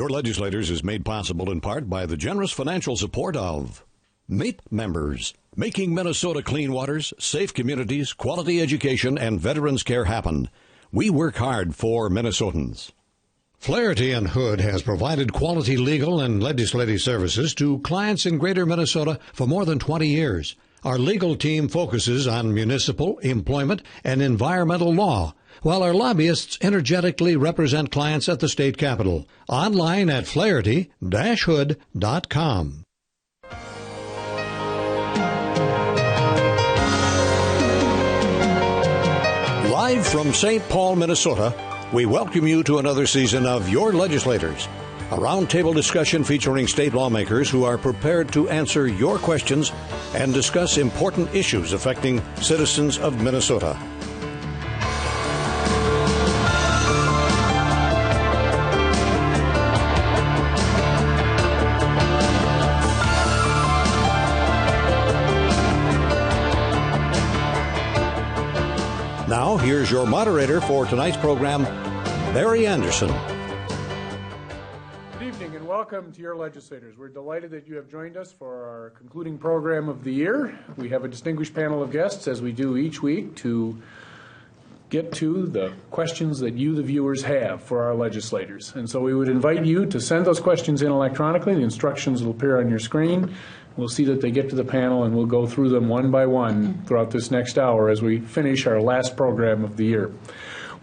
Your Legislators is made possible in part by the generous financial support of MAPE members, making Minnesota clean waters, safe communities, quality education, and veterans care happen. We work hard for Minnesotans. Flaherty and Hood has provided quality legal and legislative services to clients in Greater Minnesota for more than 20 years. Our legal team focuses on municipal, employment, and environmental law, while our lobbyists energetically represent clients at the state capitol. Online at flaherty-hood.com. Live from St. Paul, Minnesota, we welcome you to another season of Your Legislators, a roundtable discussion featuring state lawmakers who are prepared to answer your questions and discuss important issues affecting citizens of Minnesota. Now, here's your moderator for tonight's program, Barry Anderson. Good evening and welcome to Your Legislators. We're delighted that you have joined us for our concluding program of the year. We have a distinguished panel of guests, as we do each week, to get to the questions that you, the viewers, have for our legislators. And so we would invite you to send those questions in electronically. The instructions will appear on your screen. We'll see that they get to the panel, and we'll go through them one by one throughout this next hour as we finish our last program of the year.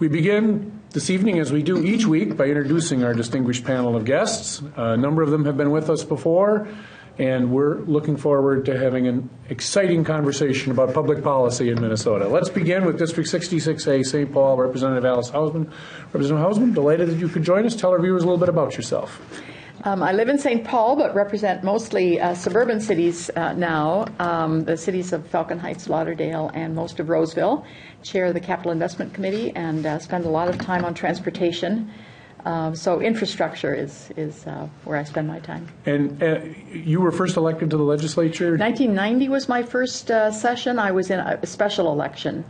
We begin this evening, as we do each week, by introducing our distinguished panel of guests. A number of them have been with us before, and we're looking forward to having an exciting conversation about public policy in Minnesota. Let's begin with District 66A, St. Paul, Representative Alice Hausman. Representative Hausman, delighted that you could join us. Tell our viewers a little bit about yourself. I live in St. Paul, but represent mostly suburban cities now, the cities of Falcon Heights, Lauderdale, and most of Roseville. Chair the Capital Investment Committee and spend a lot of time on transportation. So infrastructure is where I spend my time. And you were first elected to the legislature? 1990 was my first session. I was in a special election,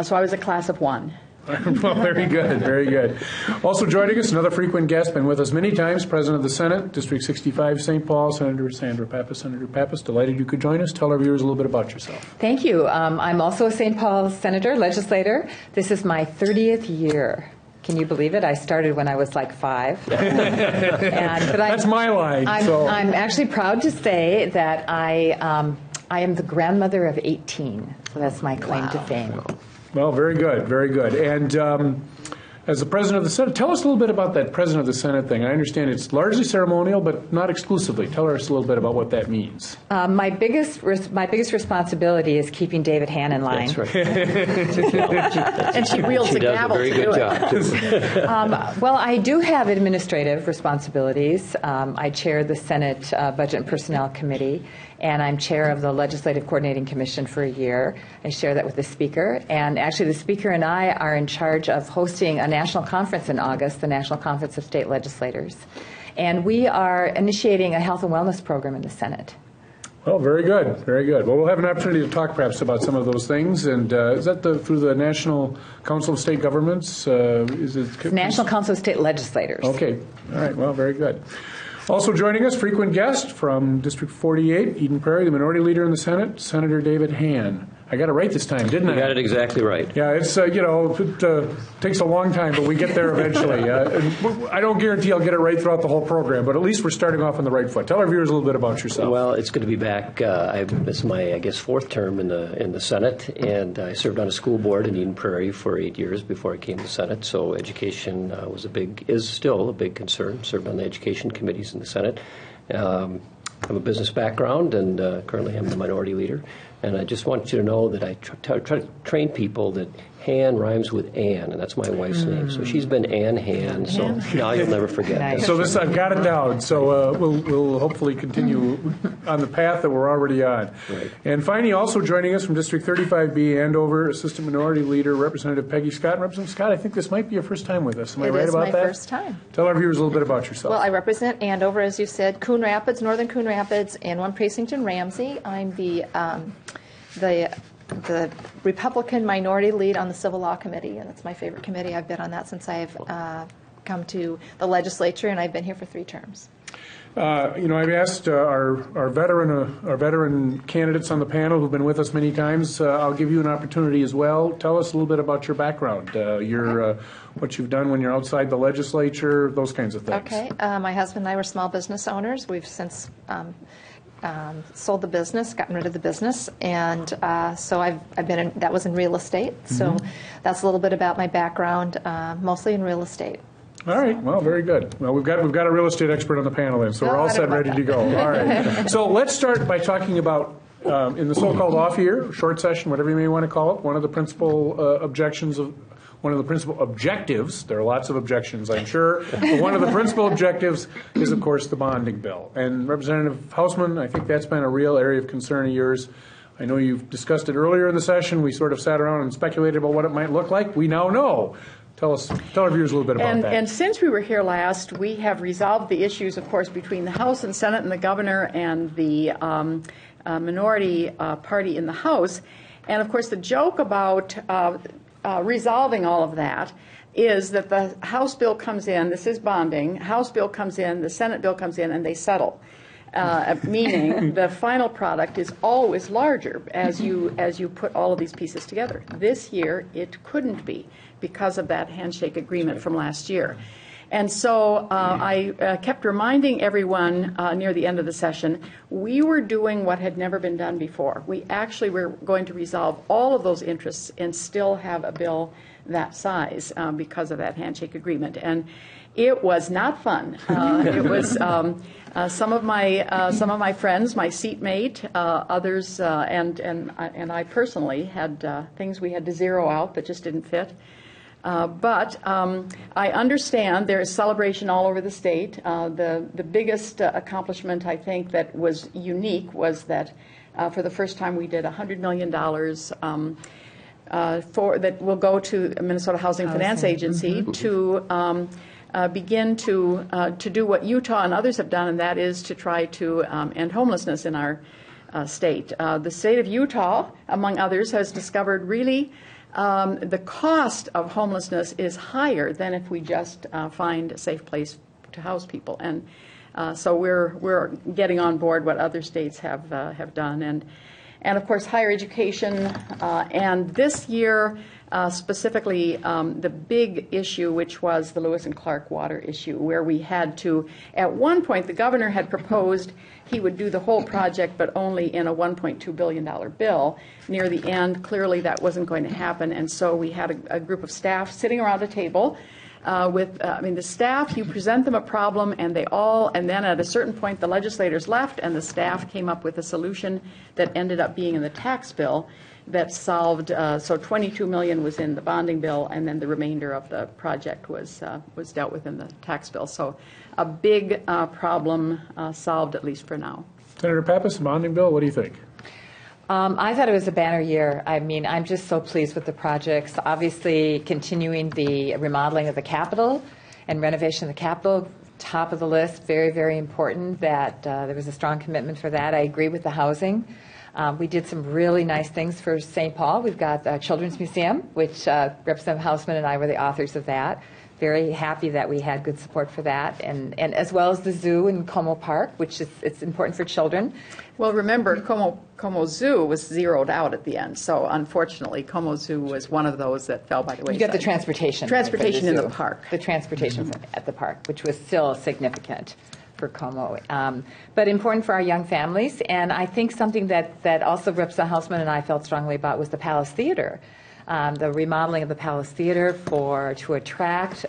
so I was a class of one. Well, very good, very good. Also joining us, another frequent guest, been with us many times, President of the Senate, District 65, St. Paul, Senator Sandra Pappas. Senator Pappas, delighted you could join us. Tell our viewers a little bit about yourself. Thank you. I'm also a St. Paul senator, legislator. This is my 30th year. Can you believe it? I started when I was like 5. That's my line. I'm actually proud to say that I am the grandmother of 18. So that's my claim to fame. Well, very good, very good. And as the President of the Senate, tell us a little bit about that President of the Senate thing. I understand it's largely ceremonial, but not exclusively. Tell us a little bit about what that means. My biggest responsibility is keeping David Hann in line. That's right. And she wields the gavel to do it. She does a very good job. Well, I do have administrative responsibilities. I chair the Senate Budget and Personnel Committee, and I'm chair of the Legislative Coordinating Commission for a year. I share that with the Speaker. And actually, the Speaker and I are in charge of hosting a national conference in August, the National Conference of State Legislators. And we are initiating a health and wellness program in the Senate. Well, very good, very good. Well, we'll have an opportunity to talk perhaps about some of those things. And is that through the National Council of State Governments? Is it National Council of State Legislators. Okay. All right. Well, very good. Also joining us, frequent guest from District 48, Eden Prairie, the Minority Leader in the Senate, Senator David Hann. I got it right this time, didn't I? You got it exactly right. Yeah, it's, it takes a long time, but we get there eventually. I don't guarantee I'll get it right throughout the whole program, but at least we're starting off on the right foot. Tell our viewers a little bit about yourself. Well, it's good to be back. This is my, fourth term in the Senate, and I served on a school board in Eden Prairie for 8 years before I came to Senate, so education is still a big concern. Served on the education committees in the Senate. I have a business background, and currently I'm the Minority Leader. And I just want you to know that I try to train people that Han rhymes with Ann, and that's my wife's name. So she's been Ann Han, so now you'll never forget that. So this, I've got it down. So we'll hopefully continue on the path that we're already on. Right. And finally, also joining us from District 35B, Andover, Assistant Minority Leader, Representative Peggy Scott. Representative Scott, I think this might be your first time with us. Am I right about that? It is my first time. Tell our viewers a little bit about yourself. Well, I represent Andover, as you said, Coon Rapids, Northern Coon Rapids, and one precinct in Ramsey. I'm the Republican minority lead on the Civil Law Committee, and it's my favorite committee. I've been on that since I've come to the legislature, and I've been here for 3 terms. I've asked our veteran candidates on the panel who've been with us many times. I'll give you an opportunity as well. Tell us a little bit about your background, what you've done when you're outside the legislature, those kinds of things. Okay. My husband and I were small business owners. We've since sold the business, gotten rid of the business, and so I've been that was in real estate. So that's a little bit about my background, mostly in real estate. All right. Well, very good. Well, we've got a real estate expert on the panel then, so we're all set, ready to go. All right. So let's start by talking about in the so-called off year, short session, whatever you may want to call it. One of the principal objectives. There are lots of objections, I'm sure. But one of the principal objectives is, of course, the bonding bill. And Representative Hausman, I think that's been a real area of concern of yours. I know you've discussed it earlier in the session. We sort of sat around and speculated about what it might look like. We now know. Tell our viewers a little bit about that. And since we were here last, we have resolved the issues, of course, between the House and Senate and the governor and the minority party in the House. And, of course, the joke about resolving all of that is that the House bill comes in, this is bonding, House bill comes in, the Senate bill comes in, and they settle. Meaning the final product is always larger as you put all of these pieces together. This year, it couldn't be because of that handshake agreement from last year. And so I kept reminding everyone near the end of the session, we were doing what had never been done before. We actually were going to resolve all of those interests and still have a bill that size because of that handshake agreement. And it was not fun. It was some of my friends, my seatmate, others, and I personally had things we had to zero out that just didn't fit. But I understand there is celebration all over the state. The biggest accomplishment, I think, that was unique was that for the first time we did $100 million that will go to Minnesota Housing Finance Agency to begin to do what Utah and others have done, and that is to try to end homelessness in our state. The state of Utah, among others, has discovered really the cost of homelessness is higher than if we just find a safe place to house people, and so we're getting on board what other states have done, and of course higher education, and this year specifically the big issue, which was the Lewis and Clark water issue, where we had to, at one point, the governor had proposed he would do the whole project, but only in a $1.2 billion bill. Near the end, clearly that wasn't going to happen, and so we had a group of staff sitting around a table the staff, you present them a problem, and then at a certain point, the legislators left, and the staff came up with a solution that ended up being in the tax bill that solved, so $22 million was in the bonding bill, and then the remainder of the project was dealt with in the tax bill. So a big problem solved, at least for now. Senator Pappas, bonding bill, what do you think? I thought it was a banner year. I mean, I'm just so pleased with the projects. Obviously, continuing the remodeling of the Capitol and renovation of the Capitol, top of the list, very, very important that there was a strong commitment for that. I agree with the housing. We did some really nice things for St. Paul. We've got the Children's Museum, which Representative Hausman and I were the authors of that. Very happy that we had good support for that, and as well as the zoo in Como Park, which it's important for children. Well, remember, Como Zoo was zeroed out at the end, so unfortunately, Como Zoo was one of those that fell by the wayside. You got the transportation. Transportation in the park. The transportation at the park, which was still significant for Como, but important for our young families. And I think something that also Representative Hausman and I felt strongly about was the Palace Theater. The remodeling of the Palace Theater to attract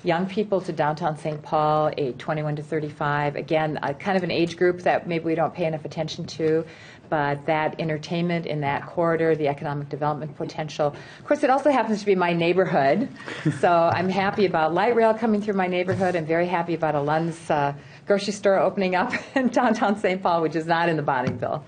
young people to downtown St. Paul, age 21 to 35. Again, kind of an age group that maybe we don't pay enough attention to, but that entertainment in that corridor, the economic development potential. Of course, it also happens to be my neighborhood, so I'm happy about light rail coming through my neighborhood. I'm very happy about a Lund's grocery store opening up in downtown St. Paul, which is not in the bonding bill.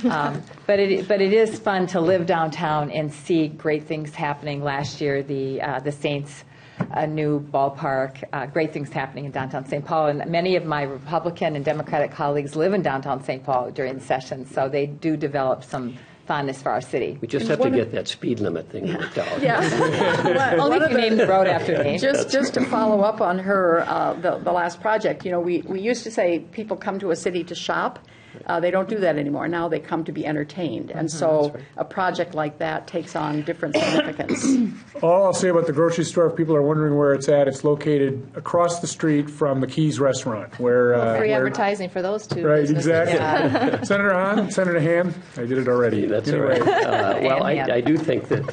But it is fun to live downtown and see great things happening. Last year, the Saints a new ballpark, great things happening in downtown St. Paul. And many of my Republican and Democratic colleagues live in downtown St. Paul during the session, so they do develop some fondness for our city. We just have to get that speed limit thing worked out. Yes. Only if you name the road after me. Just to follow up on her, the last project, we used to say people come to a city to shop. They don't do that anymore. Now they come to be entertained. And so a project like that takes on different significance. All I'll say about the grocery store, if people are wondering where it's at, it's located across the street from the Keys restaurant. Where Free advertising for those two. Right, businesses. exactly. Yeah. Senator Hahn, Senator Ham, I did it already. That's Anyway. all right. Well, I do think that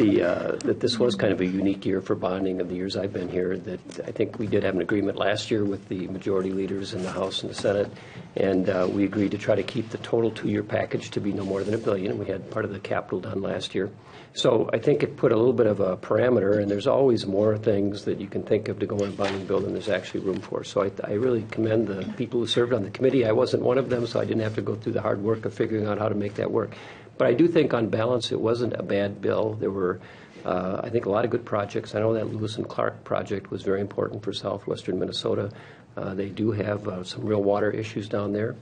that this was kind of a unique year for bonding of the years I've been here. That I think we did have an agreement last year with the majority leaders in the House and the Senate, and we agreed to try to keep the total two-year package to be no more than $1 billion. We had part of the capital done last year. So I think it put a little bit of a parameter, and there's always more things that you can think of to go in a bonding bill than there's actually room for. So I really commend the people who served on the committee. I wasn't one of them, so I didn't have to go through the hard work of figuring out how to make that work. But I do think on balance it wasn't a bad bill. There were, I think, a lot of good projects. I know that Lewis and Clark project was very important for southwestern Minnesota. They do have some real water issues down there.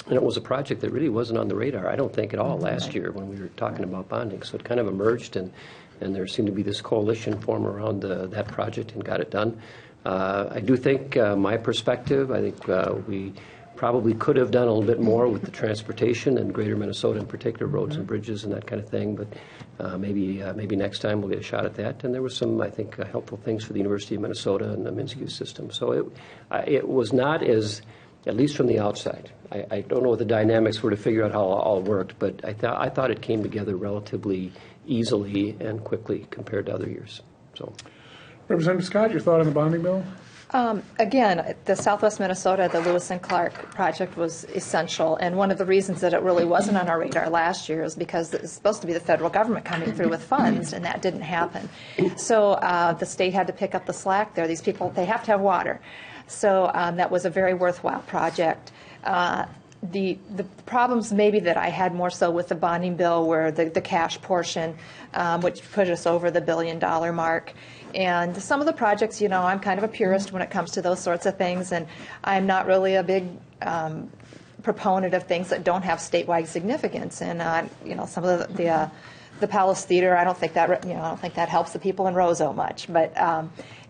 And it was a project that really wasn't on the radar, I don't think, at all last year when we were talking about bonding. So it kind of emerged, and there seemed to be this coalition form around that project and got it done. I do think, my perspective, I think we probably could have done a little bit more with the transportation and greater Minnesota in particular, roads and bridges and that kind of thing. But maybe next time we'll get a shot at that. And there were some, I think, helpful things for the University of Minnesota and the Minsky system. So it was not as, at least from the outside. I don't know what the dynamics were to figure out how it all worked, but I thought it came together relatively easily and quickly compared to other years. So, Representative Scott, your thought on the bonding bill? Again, the Southwest Minnesota, the Lewis and Clark project was essential, and one of the reasons that it really wasn't on our radar last year is because it was supposed to be the federal government coming through with funds, and that didn't happen. So the state had to pick up the slack there. These people, they have to have water. So that was a very worthwhile project. The problems maybe that I had more so with the bonding bill were the cash portion, which put us over the $1 billion mark. And some of the projects, I'm kind of a purist when it comes to those sorts of things, and I'm not really a big proponent of things that don't have statewide significance. And some of the Palace Theater, I don't think that helps the people in Roseau much, but.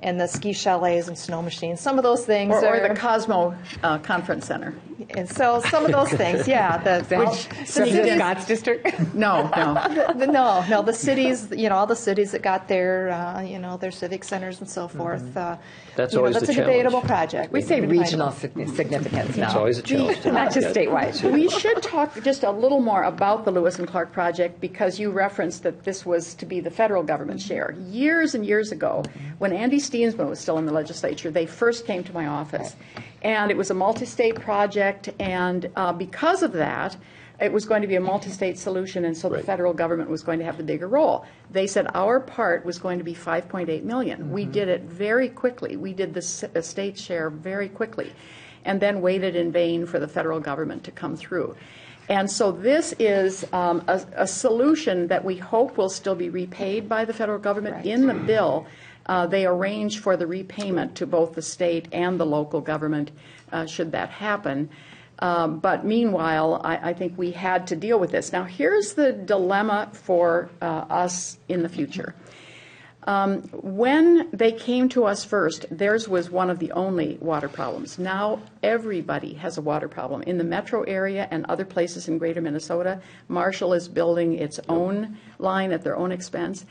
And the ski chalets and snow machines, some of those things. Or the Cosmo Conference Center. And so some of those things, yeah. Scott's district? No. No, the cities, all the cities that got their civic centers and so forth. That's always that's the a challenge. debatable project. We say regional significance now. It's always a challenge. Not just statewide. We should talk just a little more about the Lewis and Clark project, because you referenced that this was to be the federal government share. Years and years ago, when Andy Steensma was still in the legislature, they first came to my office. And it was a multi-state project, and because of that, it was going to be a multi-state solution, and so the federal government was going to have the bigger role. They said our part was going to be $5.8 million. Mm-hmm. We did it very quickly. We did the state share very quickly, and then waited in vain for the federal government to come through. And so this is a solution that we hope will still be repaid by the federal government. Right. In the bill, they arrange for the repayment to both the state and the local government should that happen. But meanwhile, I think we had to deal with this. Now, here's the dilemma for us in the future. When they came to us first, theirs was one of the only water problems. Now everybody has a water problem. In the metro area and other places in greater Minnesota, Marshall is building its own line at their own expense.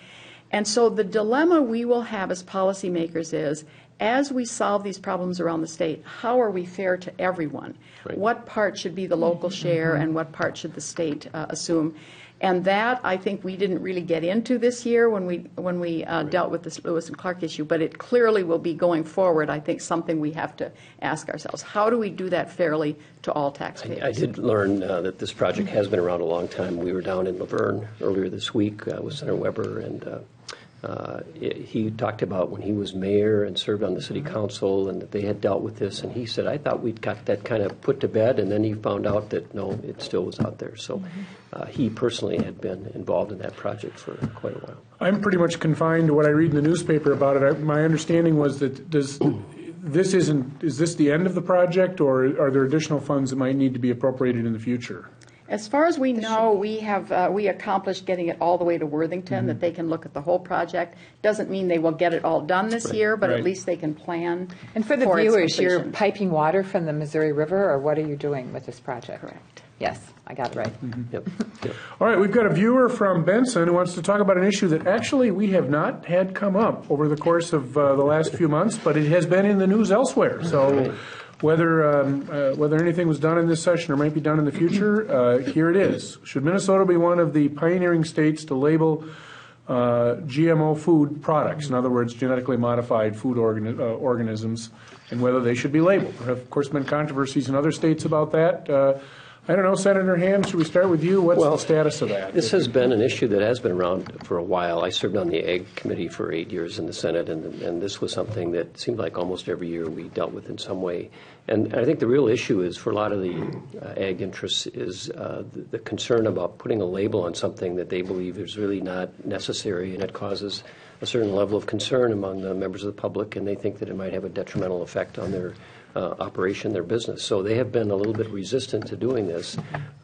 And so the dilemma we will have as policymakers is, as we solve these problems around the state, how are we fair to everyone? Right. What part should be the local share and what part should the state assume? And that, I think, we didn't really get into this year when we dealt with this Lewis and Clark issue, but it clearly will be going forward, I think, something we have to ask ourselves. How do we do that fairly to all taxpayers? I did learn that this project has been around a long time. We were down in Laverne earlier this week with Senator Weber, and he talked about when he was mayor and served on the city council and that they had dealt with this, and he said, I thought we'd got that kind of put to bed, and then he found out that no, it still was out there. So he personally had been involved in that project for quite a while. I'm pretty much confined to what I read in the newspaper about it. My understanding was that is this the end of the project, or are there additional funds that might need to be appropriated in the future? As far as we know, we accomplished getting it all the way to Worthington, that they can look at the whole project. Doesn't mean they will get it all done this year, but Right. at least they can plan. And for the its viewers, you're completion. piping water from the Missouri River, or what are you doing with this project? Correct. Yes, I got it right. Yep. Yep. All right, we've got a viewer from Benson who wants to talk about an issue that actually we have not had come up over the course of the last few months, but it has been in the news elsewhere. So whether anything was done in this session or might be done in the future, here it is. Should Minnesota be one of the pioneering states to label GMO food products, in other words, genetically modified food organisms, and whether they should be labeled? There have, of course, been controversies in other states about that. I don't know, Senator Ham, should we start with you? What's the status of that? This has been an issue that has been around for a while. I served on the Ag Committee for 8 years in the Senate, and this was something that seemed like almost every year we dealt with in some way. And I think the real issue is for a lot of the ag interests is the concern about putting a label on something that they believe is really not necessary, and it causes a certain level of concern among the members of the public, and they think that it might have a detrimental effect on their operation, their business. So they have been a little bit resistant to doing this.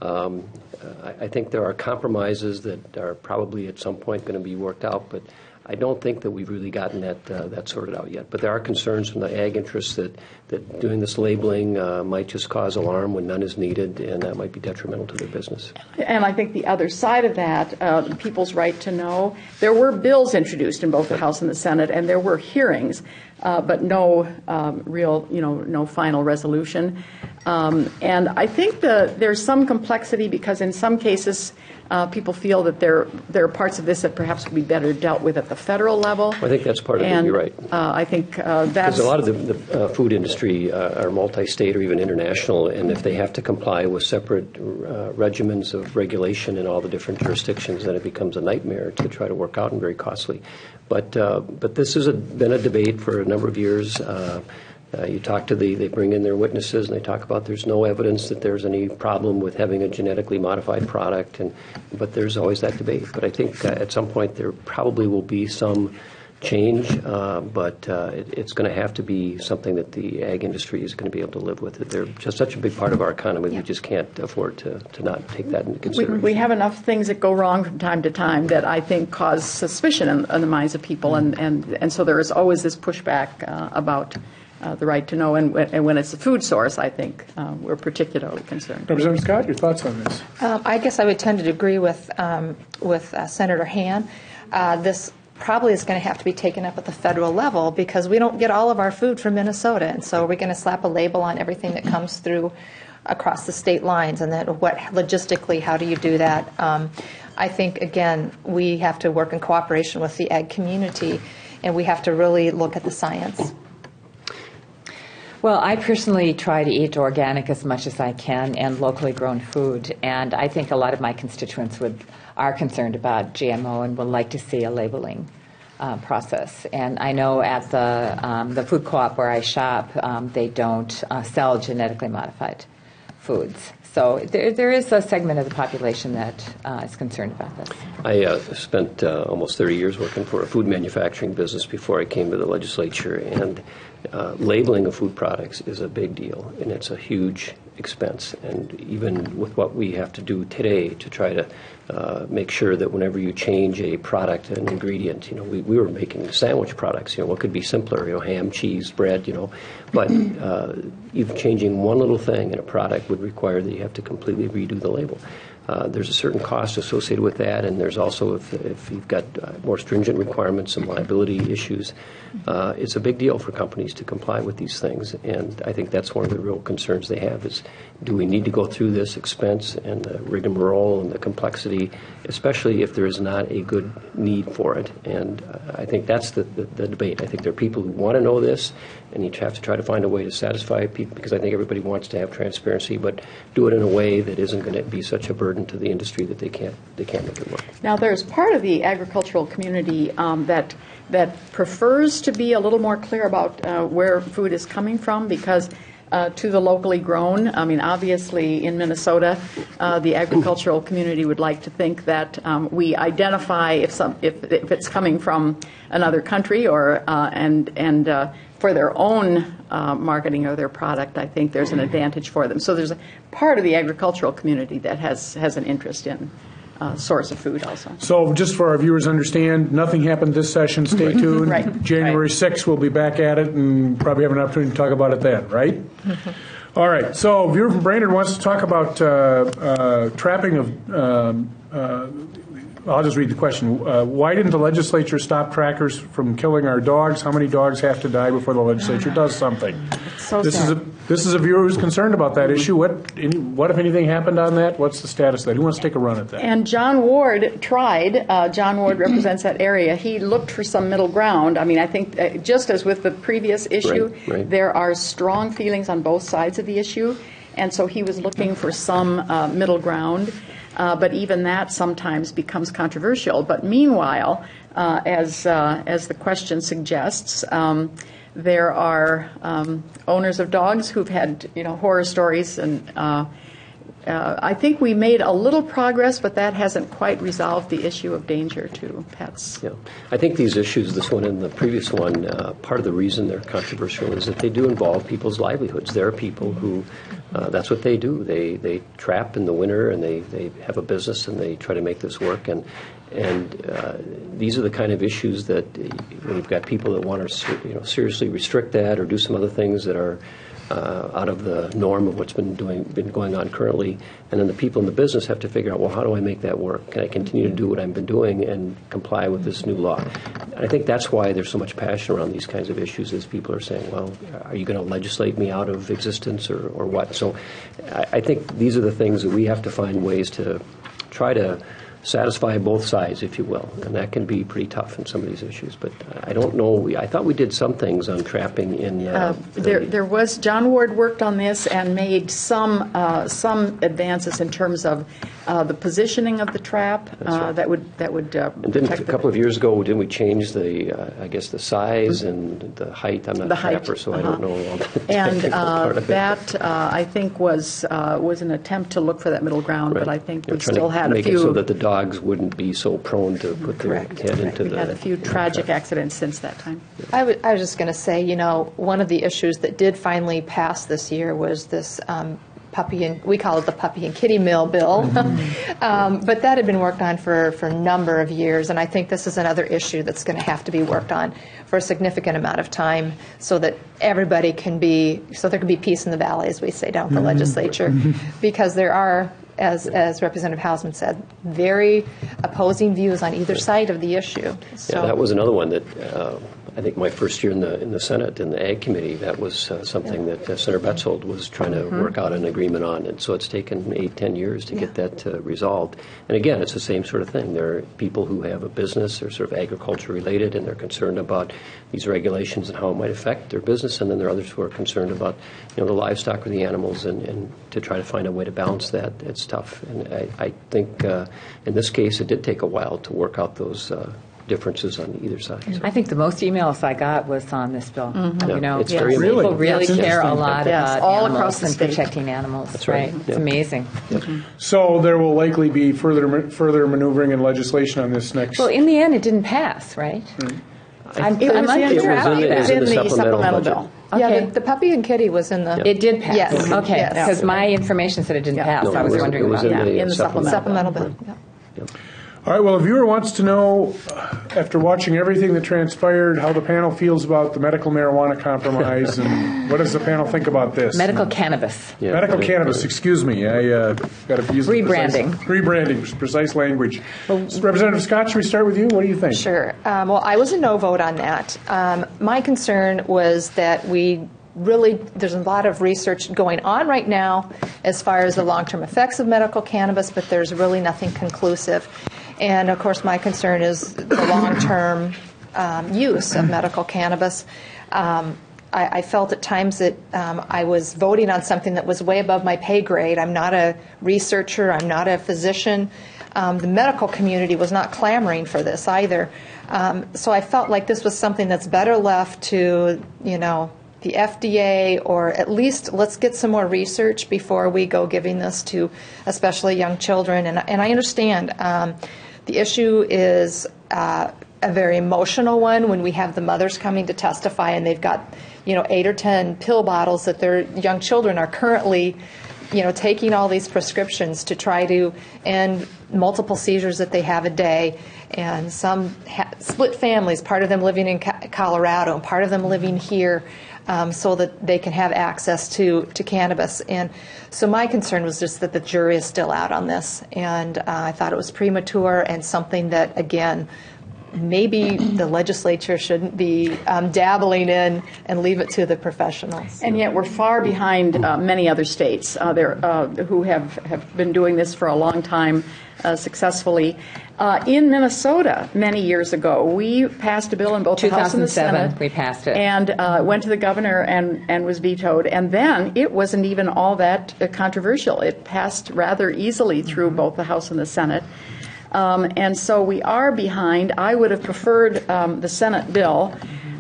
I think there are compromises that are probably at some point going to be worked out, but I don't think that we've really gotten that sorted out yet. But there are concerns from the ag interests that doing this labeling might just cause alarm when none is needed, and that might be detrimental to their business. And I think the other side of that, people's right to know, there were bills introduced in both the House and the Senate, and there were hearings, but no real, no final resolution. And I think there's some complexity because in some cases, people feel that there are parts of this that perhaps would be better dealt with at the federal level. I think that's part of it, you're right. I think that's... Because a lot of the food industry are multi-state or even international, and if they have to comply with separate regimens of regulation in all the different jurisdictions, then it becomes a nightmare to try to work out and very costly. But this has been a debate for a number of years. You talk to they bring in their witnesses and they talk about there's no evidence that there's any problem with having a genetically modified product, but there's always that debate. But I think at some point there probably will be some change, but it's going to have to be something that the ag industry is going to be able to live with. They're just such a big part of our economy, we just can't afford to not take that into consideration. We have enough things that go wrong from time to time that I think cause suspicion in the minds of people, and so there is always this pushback about the right to know, and when it's a food source, I think we're particularly concerned. Representative Scott, your thoughts on this? I guess I would tend to agree with Senator Han. This probably is going to have to be taken up at the federal level because we don't get all of our food from Minnesota, and so we're going to slap a label on everything that comes through across the state lines, and then logistically, how do you do that? I think, again, we have to work in cooperation with the ag community, and we have to really look at the science. Well, I personally try to eat organic as much as I can and locally grown food, and I think a lot of my constituents are concerned about GMO and would like to see a labeling process. And I know at the food co-op where I shop, they don't sell genetically modified foods. So there is a segment of the population that is concerned about this. I spent almost 30 years working for a food manufacturing business before I came to the legislature, and labeling of food products is a big deal, and it's a huge expense. And even with what we have to do today to try to make sure that whenever you change a product, an ingredient, we were making sandwich products, what could be simpler, ham, cheese, bread, but even changing one little thing in a product would require that you have to completely redo the label. There's a certain cost associated with that, and there's also, if you've got more stringent requirements and liability issues, it's a big deal for companies to comply with these things. And I think that's one of the real concerns they have is, do we need to go through this expense and the rigmarole and the complexity, especially if there is not a good need for it? And I think that's the debate. I think there are people who want to know this, and you have to try to find a way to satisfy people, because I think everybody wants to have transparency, but do it in a way that isn't going to be such a burden to the industry that they can't make it work. Now, there's part of the agricultural community that prefers to be a little more clear about where food is coming from, because to the locally grown. I mean, obviously, in Minnesota, the agricultural community would like to think that we identify if it's coming from another country or for their own marketing of their product. I think there's an advantage for them. So there's a part of the agricultural community that has an interest in source of food also. So just for our viewers to understand, nothing happened this session. Stay tuned. Right. January 6th, we'll be back at it and probably have an opportunity to talk about it then, right? All right. So a viewer from Brainerd wants to talk about trapping of I'll just read the question. Why didn't the legislature stop trackers from killing our dogs? How many dogs have to die before the legislature does something? So This sad. is a viewer who's concerned about that issue. What if anything happened on that? What's the status of that? Who wants to take a run at that? And John Ward tried. John Ward represents that area. He looked for some middle ground. I mean, I think just as with the previous issue, Right. there are strong feelings on both sides of the issue, and so he was looking for some middle ground. But even that sometimes becomes controversial. But meanwhile, as the question suggests, there are owners of dogs who've had horror stories, and I think we made a little progress, but that hasn't quite resolved the issue of danger to pets. Yeah. I think these issues, this one and the previous one, part of the reason they're controversial is that they do involve people's livelihoods. There are people who, that's what they do. They trap in the winter, and they have a business, and they try to make this work. And these are the kind of issues that when you've got people that want to seriously restrict that or do some other things that are out of the norm of what's been going on currently, and then the people in the business have to figure out, well, how do I make that work? Can I continue to do what I've been doing and comply with this new law? And I think that's why there's so much passion around these kinds of issues, is people are saying, well, are you going to legislate me out of existence or what? So I think these are the things that we have to find ways to try to satisfy both sides, if you will, and that can be pretty tough in some of these issues. But I don't know. I thought we did some things on trapping in. There was John Ward worked on this and made some advances in terms of the positioning of the trap that would and didn't protect a couple of years ago, didn't we change the the size and the height? I'm not the a height, trapper, so I don't know all the and technical part of it. that I think was an attempt to look for that middle ground, but I think They're we trying still to had a make few. it so that the dogs wouldn't be so prone to put their head into We the. had a few tragic accidents since that time. I was just going to say, one of the issues that did finally pass this year was this we call it the puppy and kitty mill bill. But that had been worked on for a number of years, and I think this is another issue that's going to have to be worked on for a significant amount of time so that everybody there can be peace in the valley, as we say down at the legislature, because there are, as Representative Hausman said, very opposing views on either side of the issue. So, Yeah, that was another one that I think my first year in the Senate, in the Ag Committee, that was something that Senator Betzold was trying to work out an agreement on. And so it's taken 8-10 years to get that resolved. And again, it's the same sort of thing. There are people who have a business, they're sort of agriculture related, and they're concerned about these regulations and how it might affect their business. And then there are others who are concerned about the livestock or the animals, and to try to find a way to balance that, it's tough. And I think in this case, it did take a while to work out those differences on either side. So. I think the most emails I got was on this bill. It's very people amazing. really That's care a interesting. lot Yes, about all animals across the and state. protecting animals. That's right. It's Yeah. amazing. So there will likely be further maneuvering and legislation on this next. Well, in the end, it didn't pass, right? I'm It was unclear in- about it that. was in the supplemental budget. bill. yeah, Okay. the puppy and kitty was in the It did pass. Yes. Okay, Yes. because my information said it didn't Yeah. pass. No, I was it wondering was about in that. the in the supplemental bill. Yeah. All right, well, a viewer wants to know, after watching everything that transpired, how the panel feels about the medical marijuana compromise, and what does the panel think about this? Medical cannabis. Yeah, Medical right, cannabis, right. excuse me. I got to use the Rebranding. precise language. Representative Scott, should we start with you? What do you think? Sure. Well, I was a no vote on that. My concern was that there's a lot of research going on right now as far as the long-term effects of medical cannabis, but there's really nothing conclusive. And of course, my concern is the long-term use of medical cannabis. I felt at times that I was voting on something that was way above my pay grade. I'm not a researcher. I'm not a physician. The medical community was not clamoring for this either. So I felt like this was something that's better left to, the FDA, or at least let's get some more research before we go giving this to especially young children. And I understand the issue is a very emotional one when we have the mothers coming to testify and they've got 8 or 10 pill bottles that their young children are currently taking all these prescriptions to try to end multiple seizures that they have a day. And some split families, part of them living in Colorado and part of them living here, so that they can have access to cannabis. And so my concern was just that the jury is still out on this. And I thought it was premature and something that, again, maybe the legislature shouldn't be dabbling in and leave it to the professionals. And yet we're far behind many other states who have been doing this for a long time successfully. In Minnesota, many years ago, we passed a bill in both the House and the Senate. 2007, we passed it. And went to the governor and was vetoed. And then it wasn't even all that controversial. It passed rather easily through both the House and the Senate. And so we are behind. I would have preferred the Senate bill.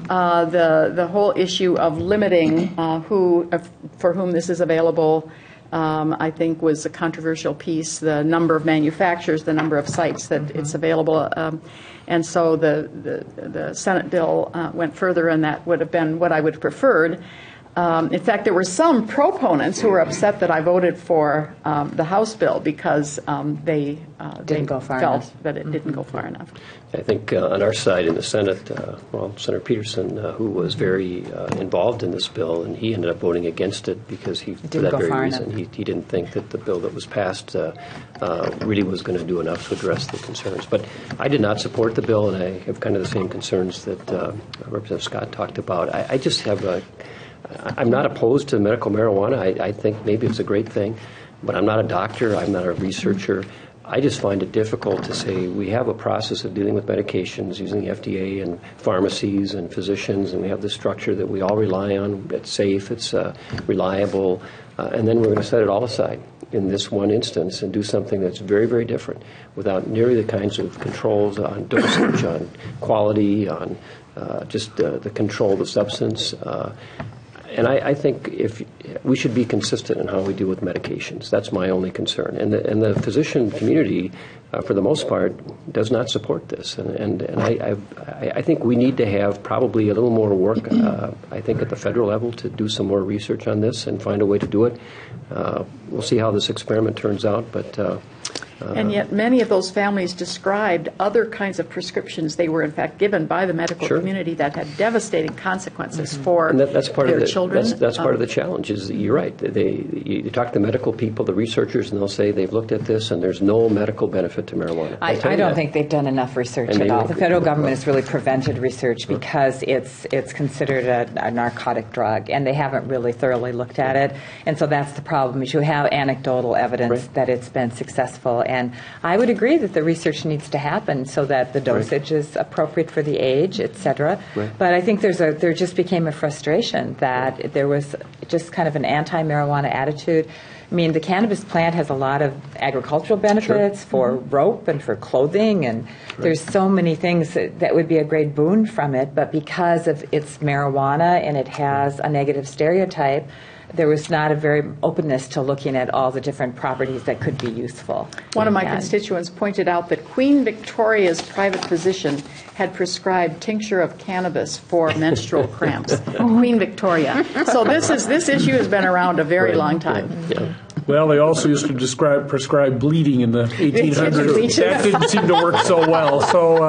The whole issue of limiting for whom this is available, I think, was a controversial piece. The number of manufacturers, the number of sites that it's available, and so the Senate bill went further, and that would have been what I would have preferred. In fact, there were some proponents who were upset that I voted for the House bill because they go far felt enough. that it didn't go far enough. I think on our side in the Senate, Senator Peterson, who was very involved in this bill, and he ended up voting against it because for that very reason, he didn't think that the bill that was passed really was going to do enough to address the concerns. But I did not support the bill, and I have kind of the same concerns that Representative Scott talked about. I just have I'm not opposed to medical marijuana. I think maybe it's a great thing, but I'm not a doctor. I'm not a researcher. I just find it difficult to say we have a process of dealing with medications using the FDA and pharmacies and physicians, and we have this structure that we all rely on. It's safe, it's reliable, and then we're going to set it all aside in this one instance and do something that's very, very different without nearly the kinds of controls on dosage, on quality, on just the control of the substance. And I think if we should be consistent in how we deal with medications. That's my only concern. And the physician community, for the most part, does not support this. And I think we need to have probably a little more work, I think, at the federal level to do some more research on this and find a way to do it. We'll see how this experiment turns out, but... And yet many of those families described other kinds of prescriptions they were in fact given by the medical community that had devastating consequences for that's part their of children. That's part of the challenge. Is you're right. You talk to the medical people, the researchers, and they'll say they've looked at this and there's no medical benefit to marijuana. I don't think they've done enough research at all. The federal government has really prevented research because it's considered a narcotic drug, and they haven't really thoroughly looked at it. And so that's the problem, is you have anecdotal evidence that it's been successful. And I would agree that the research needs to happen so that the dosage is appropriate for the age, et cetera. But I think there just became a frustration that there was just kind of an anti-marijuana attitude. I mean, the cannabis plant has a lot of agricultural benefits for rope and for clothing, and there's so many things that would be a great boon from it. But because of its marijuana and it has a negative stereotype, there was not a very openness to looking at all the different properties that could be useful. One of my constituents pointed out that Queen Victoria's private physician had prescribed tincture of cannabis for menstrual cramps. Queen Victoria. So this issue has been around a very long time. Yeah. Well, they also used to prescribe bleeding in the 1800s. That didn't seem to work so well. So,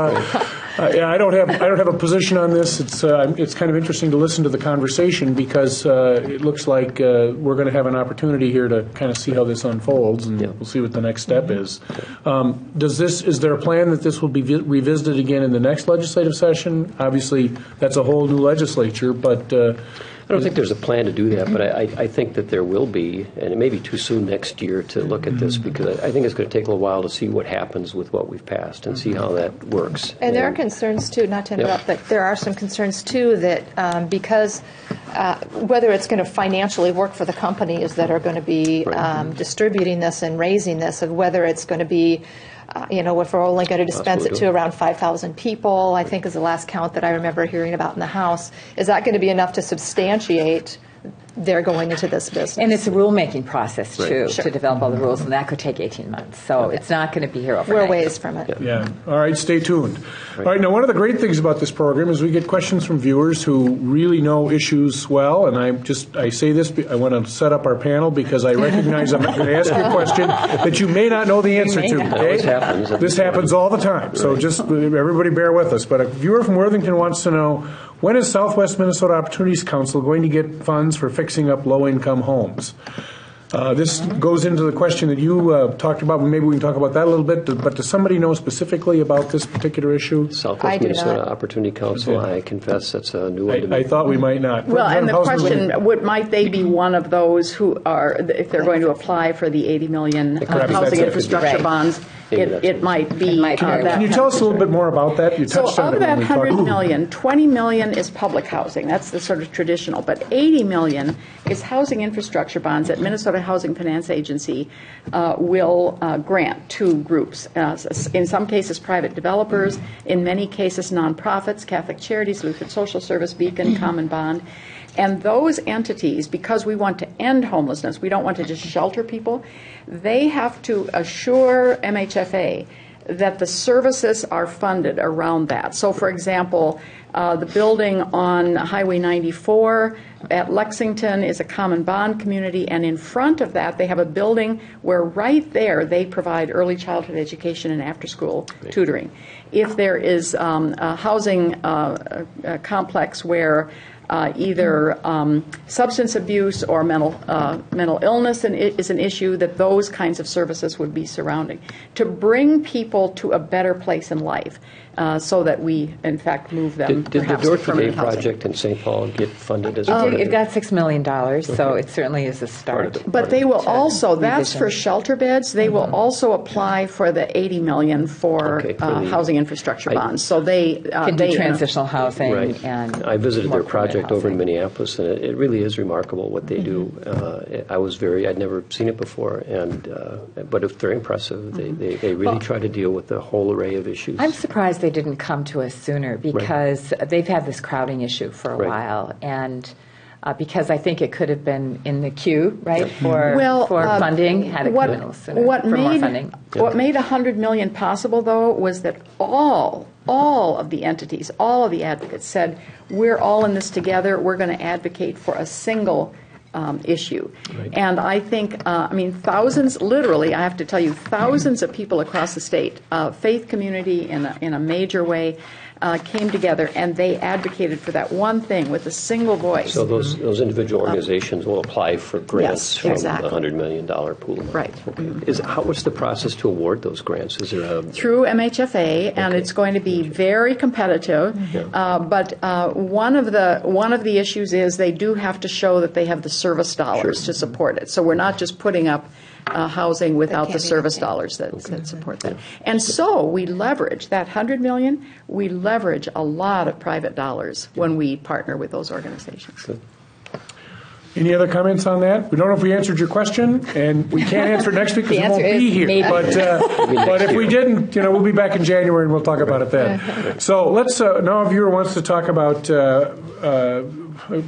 I don't have a position on this. It's kind of interesting to listen to the conversation because it looks like we're going to have an opportunity here to kind of see how this unfolds, and we'll see what the next step is. Is there a plan that this will be revisited again in the next legislative session? Obviously, that's a whole new legislature, but. I don't think there's a plan to do that, but I think that there will be, and it may be too soon next year to look at this because I think it's going to take a little while to see what happens with what we've passed and see how that works. And there are concerns, too, not to interrupt, but there are some concerns, too, that because whether it's going to financially work for the companies that are going to be distributing this and raising this, and whether it's going to be if we're only going to dispense it to Absolutely. around 5,000 people, I think is the last count that I remember hearing about in the House, is that going to be enough to substantiate they're going into this business? And it's a rulemaking process, too, Sure. to develop all the rules, and that could take 18 months. So it's not going to be here overnight. We're ways from it. Yeah. All right, stay tuned. All right, now one of the great things about this program is we get questions from viewers who really know issues well, and I say this, I want to set up our panel because I recognize I'm going to ask you a question that you may not know the answer to. not. Okay? This happens. This happens all the time, so just everybody bear with us. But a viewer from Worthington wants to know, when is Southwest Minnesota Opportunities Council going to get funds for fixing up low-income homes? This goes into the question that you talked about. Maybe we can talk about that a little bit. But does somebody know specifically about this particular issue? I Southwest do Minnesota not. Opportunity Council, I confess that's a new one to me. I thought we might not. Well, and the Representative Hausman, question, might they be one of those who are, if they're going to apply for the 80 million Perhaps housing that's it. infrastructure Right. bonds, Maybe that's it might be might be. that. Can you tell us a little bit more about that? You So touched on of it that when we talked. 100 million, 20 million is public housing. That's the sort of traditional. But 80 million is housing infrastructure bonds that Minnesota Housing Finance Agency will grant to groups. In some cases, private developers. In many cases, nonprofits, Catholic Charities, Lutheran Social Service, Beacon, Common Bond. And those entities, because we want to end homelessness, we don't want to just shelter people, they have to assure MHFA that the services are funded around that. So, for example, the building on Highway 94 at Lexington is a common bond community, and in front of that they have a building where right there they provide early childhood education and after-school tutoring. If there is a housing complex where either substance abuse or mental illness is an issue, that those kinds of services would be surrounding, to bring people to a better place in life, so that we, in fact, move them Did the perhaps to Dorothy Day permanent housing. project in St. Paul get funded as a part of It got $6 million, so it certainly is a start. But they will also, that's for revision. shelter beds, they will also apply for the 80 million for Okay, for the- housing infrastructure bonds. So they Can do transitional housing Right. and I visited more their project permanent over in housing. Minneapolis, and it really is remarkable what they do. I'd never seen it before, but it's very impressive. They really try to deal with a whole array of issues. I'm surprised they didn't come to us sooner because they've had this crowding issue for a Right. while, and because I think it could have been in the queue, right, for funding, had it come in a little sooner, what for more made, funding. What made 100 million possible, though, was that all of the entities, all of the advocates said, we're all in this together, we're going to advocate for a single issue. Right. And I think, thousands, literally, I have to tell you, thousands of people across the state, faith community in a major way, came together and they advocated for that one thing with a single voice. So those individual organizations will apply for grants Yes, from exactly. the $100 million pool. Right. Okay. What's the process to award those grants? Is there a Through MHFA, and it's going to be very competitive. But one of the issues is they do have to show that they have the service dollars to support it. So we're not just putting up housing without the can't be service maintained. dollars that support that. And so we leverage that 100 million. We leverage a lot of private dollars when we partner with those organizations. Any other comments on that? We don't know if we answered your question, and we can't answer it next week because The we won't answer be is here. maybe. But if we didn't, we'll be back in January and we'll talk about it then. So let's, now a viewer wants to talk about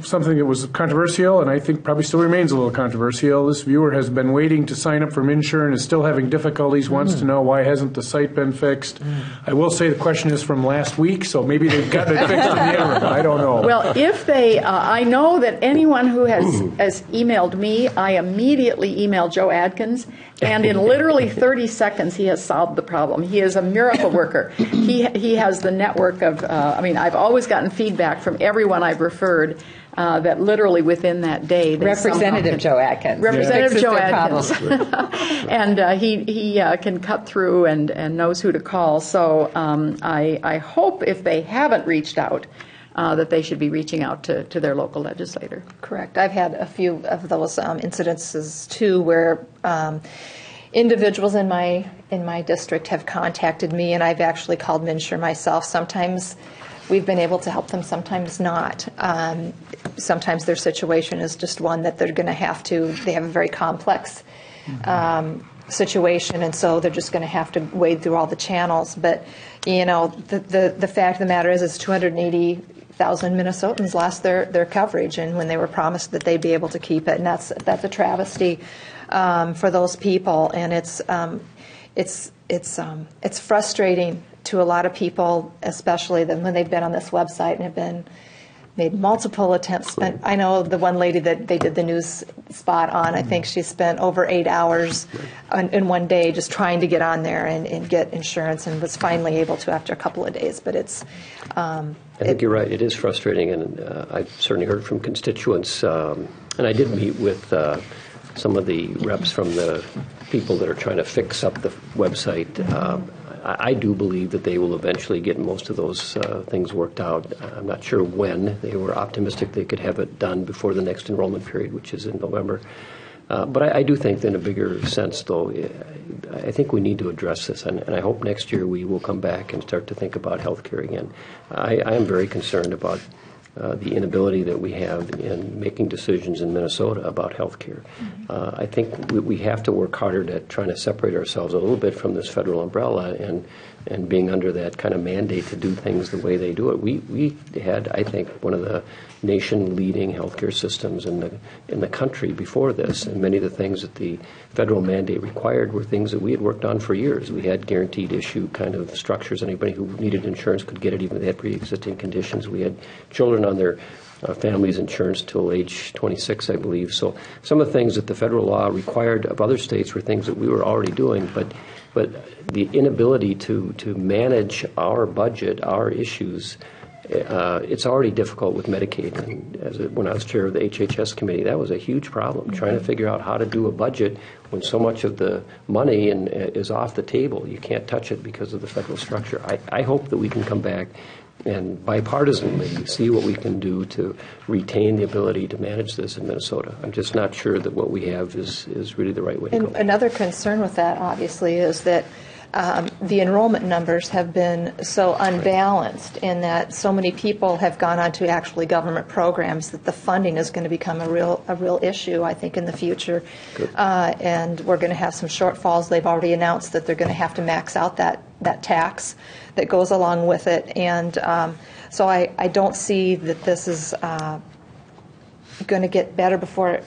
something that was controversial, and I think probably still remains a little controversial. This viewer has been waiting to sign up for MNsure and is still having difficulties, wants to know why hasn't the site been fixed. I will say the question is from last week, so maybe they've gotten it fixed in the interim. I don't know. Well, if they, I know that anyone who has emailed me, I immediately email Joe Adkins, and in literally 30 seconds, he has solved the problem. He is a miracle worker. He has the network of, I've always gotten feedback from everyone I've referred that literally within that day. they Representative Joe Atkins. Representative Fixes Joe their Atkins. problem. And he can cut through and knows who to call. So I hope if they haven't reached out, that they should be reaching out to their local legislator. Correct. I've had a few of those incidences too, where individuals in my district have contacted me, and I've actually called MNsure myself. Sometimes we've been able to help them, sometimes not. Sometimes their situation is just one that they're going to have to. They have a very complex situation, and so they're just going to have to wade through all the channels. But, the fact of the matter is 280,000 Minnesotans lost their coverage, and when they were promised that they'd be able to keep it, and that's a travesty for those people, and it's frustrating to a lot of people, especially when they've been on this website and have made multiple attempts. I know the one lady that they did the news spot on, I think she spent over 8 hours in one day just trying to get on there and get insurance, and was finally able to after a couple of days. But I think you're right. It is frustrating, and I've certainly heard from constituents, and I did meet with some of the reps from the people that are trying to fix up the website. I do believe that they will eventually get most of those things worked out. I'm not sure when. They were optimistic they could have it done before the next enrollment period, which is in November. But I do think in a bigger sense, though, I think we need to address this, and I hope next year we will come back and start to think about health care again. I am very concerned about the inability that we have in making decisions in Minnesota about health care. I think we have to work harder at trying to separate ourselves a little bit from this federal umbrella and being under that kind of mandate to do things the way they do it. We had, I think, one of the nation-leading healthcare systems in the country before this, and many of the things that the federal mandate required were things that we had worked on for years. We had guaranteed issue kind of structures. Anybody who needed insurance could get it, even if they had pre-existing conditions. We had children on their family's insurance till age 26, I believe. So some of the things that the federal law required of other states were things that we were already doing, but the inability to manage our budget, our issues, it's already difficult with Medicaid. And when I was chair of the HHS committee, that was a huge problem, trying to figure out how to do a budget when so much of the money is off the table. You can't touch it because of the federal structure. I hope that we can come back and bipartisanly see what we can do to retain the ability to manage this in Minnesota. I'm just not sure that what we have is really the right way to go. Another concern with that, obviously, is that the enrollment numbers have been so unbalanced in that so many people have gone on to actually government programs that the funding is going to become a real issue, I think, in the future. And we're going to have some shortfalls. They've already announced that they're going to have to max out that tax that goes along with it. And so I don't see that this is going to get better before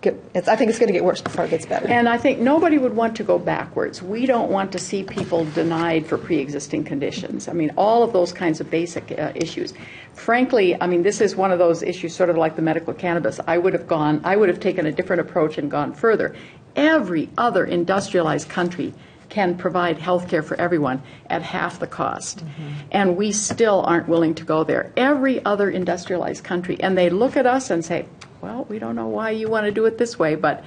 I think it's going to get worse before it gets better. And I think nobody would want to go backwards. We don't want to see people denied for pre-existing conditions. I mean, all of those kinds of basic issues. Frankly, I mean, this is one of those issues sort of like the medical cannabis. I would have taken a different approach and gone further. Every other industrialized country can provide health care for everyone at half the cost. And we still aren't willing to go there. Every other industrialized country, and they look at us and say, well, we don't know why you want to do it this way, but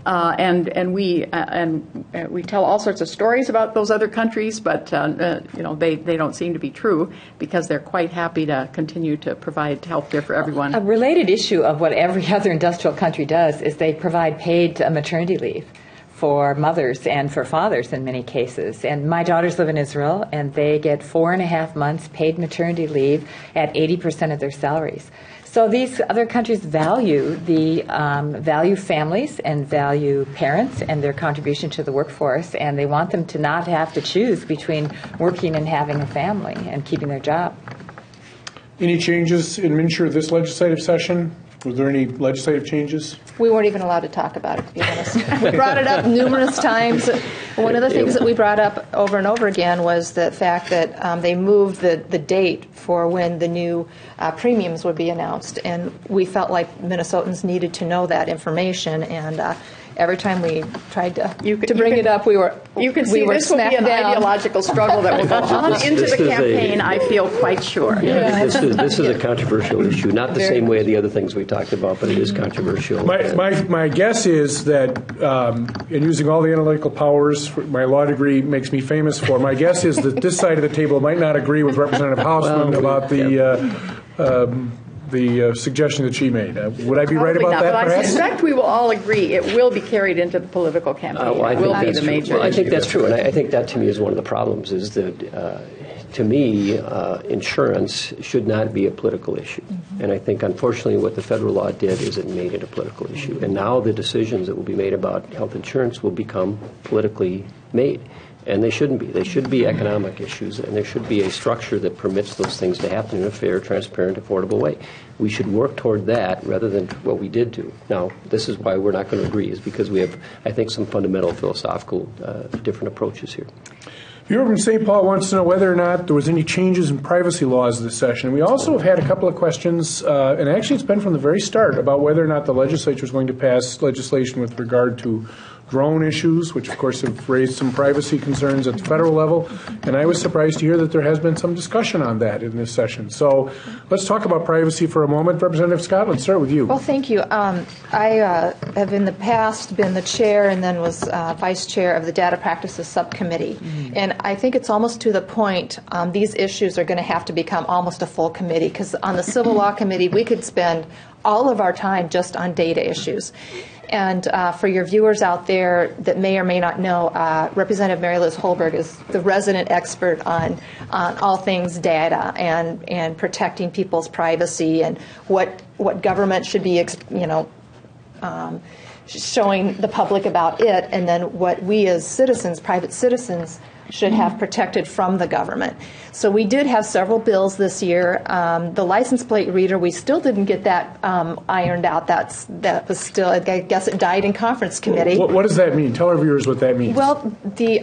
and we tell all sorts of stories about those other countries, but they don't seem to be true because they're quite happy to continue to provide health care for everyone. A related issue of what every other industrial country does is they provide paid maternity leave for mothers and for fathers in many cases. And my daughters live in Israel, and they get 4.5 months paid maternity leave at 80% of their salaries. So these other countries value value families and value parents and their contribution to the workforce, and they want them to not have to choose between working and having a family and keeping their job. Any changes in MNsure this legislative session? Were there any legislative changes? We weren't even allowed to talk about it, to be honest. We brought it up numerous times. One of the things that we brought up over and over again was the fact that they moved the date for when the new premiums would be announced, and we felt like Minnesotans needed to know that information, and every time we tried to bring it up, we were this will be an ideological struggle that will go on into the campaign, I feel quite sure. Yeah, this is a controversial issue, not the same way the other things we talked about, but it is controversial. My guess is that, in using all the analytical powers my law degree makes me famous for, my guess is that this side of the table might not agree with Representative Hausman about the suggestion that she made. Would I be right about that, but perhaps? I suspect we will all agree it will be carried into the political campaign. I it will be the major. Well, I think that's true, and I think that to me is one of the problems, is that to me, insurance should not be a political issue. And I think, unfortunately, what the federal law did is it made it a political issue. And now the decisions that will be made about health insurance will become politically made. And they shouldn't be. They should be economic issues, and there should be a structure that permits those things to happen in a fair, transparent, affordable way. We should work toward that rather than what we did do. Now, this is why we're not going to agree, is because we have, I think, some fundamental philosophical different approaches here. Viewer from St. Paul wants to know whether or not there was any changes in privacy laws this session. We also have had a couple of questions, and actually it's been from the very start, about whether or not the legislature is going to pass legislation with regard to drone issues, which of course have raised some privacy concerns at the federal level. And I was surprised to hear that there has been some discussion on that in this session. So let's talk about privacy for a moment. Representative Scott, let's start with you. Well, thank you. I have in the past been the chair and then was vice chair of the Data Practices Subcommittee. And I think it's almost to the point these issues are going to have to become almost a full committee, because on the Civil Law Committee we could spend all of our time just on data issues. And for your viewers out there that may or may not know, Representative Mary Liz Holberg is the resident expert on all things data and protecting people's privacy and what government should be, showing the public about it, and then what we as citizens, private citizens, should have protected from the government. So we did have several bills this year. The license plate reader, we still didn't get that ironed out. That was still, I guess it died in conference committee. What does that mean? Tell our viewers what that means. Well, the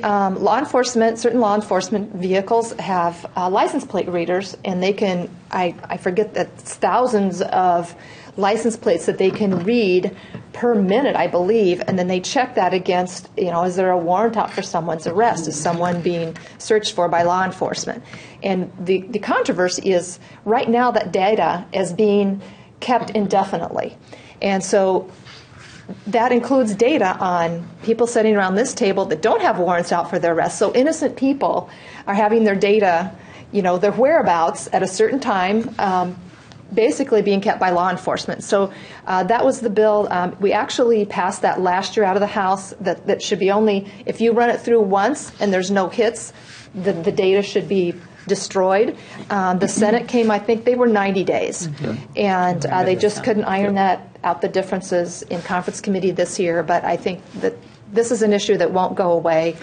certain law enforcement vehicles have license plate readers, and they can, I forget that it's thousands of license plates that they can read per minute, I believe, and then they check that against, is there a warrant out for someone's arrest? Is someone being searched for by law enforcement? And the controversy is right now that data is being kept indefinitely. And so that includes data on people sitting around this table that don't have warrants out for their arrest. So innocent people are having their data, their whereabouts at a certain time, basically being kept by law enforcement. So that was the bill. We actually passed that last year out of the House, that should be only, if you run it through once and there's no hits, the data should be destroyed. The Senate came, I think they were 90 days. And they just couldn't iron that out, the differences in conference committee this year. But I think that this is an issue that won't go away.